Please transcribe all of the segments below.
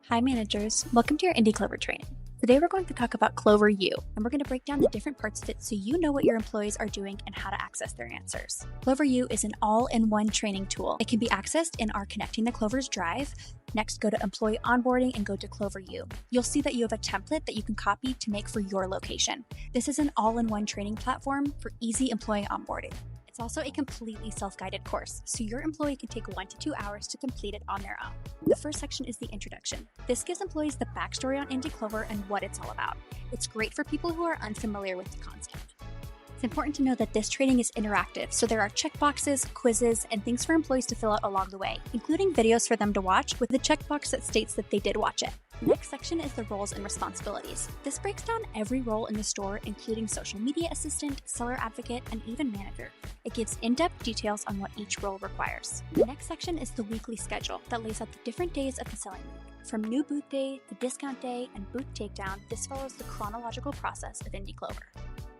Hi managers, welcome to your Indy Clover training. Today we're going to talk about CloverU, and we're going to break down the different parts of it so you know what your employees are doing and how to access their answers. CloverU is an all-in-one training tool. It can be accessed in our Connecting the Clovers drive. Next, go to Employee Onboarding and go to CloverU. You'll see that you have a template that you can copy to make for your location. This is an all-in-one training platform for easy employee onboarding. It's also a completely self-guided course, so your employee can take 1 to 2 hours to complete it on their own. The first section is the introduction. This gives employees the backstory on Indy Clover and what it's all about. It's great for people who are unfamiliar with the concept. It's important to know that this training is interactive, so there are checkboxes, quizzes, and things for employees to fill out along the way, including videos for them to watch with the checkbox that states that they did watch it. The next section is the roles and responsibilities. This breaks down every role in the store, including social media assistant, seller advocate, and even manager. It gives in-depth details on what each role requires. The next section is the weekly schedule that lays out the different days of the selling week. From new booth day, the discount day, and booth takedown, this follows the chronological process of Indy Clover.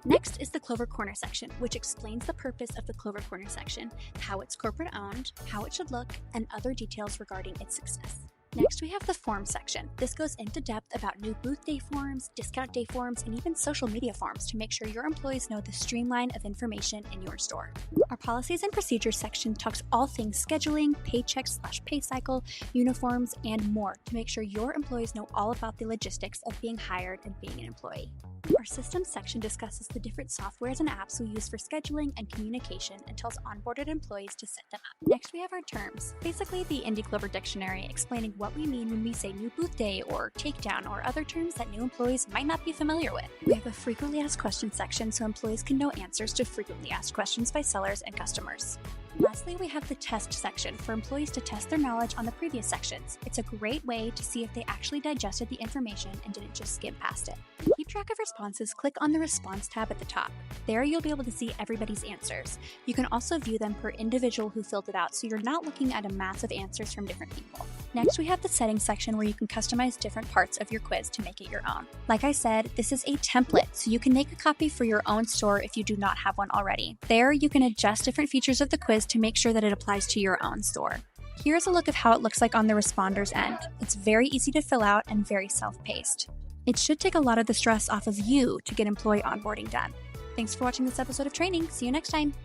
Next is the Clover Corner section, which explains the purpose of the Clover Corner section, how it's corporate owned, how it should look, and other details regarding its success. Next, we have the forms section. This goes into depth about new booth day forms, discount day forms, and even social media forms to make sure your employees know the streamline of information in your store. Our policies and procedures section talks all things scheduling, paycheck/pay cycle, uniforms, and more to make sure your employees know all about the logistics of being hired and being an employee. Our systems section discusses the different softwares and apps we use for scheduling and communication and tells onboarded employees to set them up. Next, we have our terms, basically the Indy Clover dictionary explaining what we mean when we say new booth day or takedown or other terms that new employees might not be familiar with. We have a frequently asked questions section so employees can know answers to frequently asked questions by sellers and customers. Lastly, we have the test section for employees to test their knowledge on the previous sections. It's a great way to see if they actually digested the information and didn't just skim past it. To keep track of responses, click on the Response tab at the top. There you'll be able to see everybody's answers. You can also view them per individual who filled it out, so you're not looking at a mass of answers from different people. Next, we have the settings section where you can customize different parts of your quiz to make it your own. Like I said, this is a template, so you can make a copy for your own store if you do not have one already. There, you can adjust different features of the quiz to make sure that it applies to your own store. Here's a look of how it looks like on the responder's end. It's very easy to fill out and very self-paced. It should take a lot of the stress off of you to get employee onboarding done. Thanks for watching this episode of training. See you next time.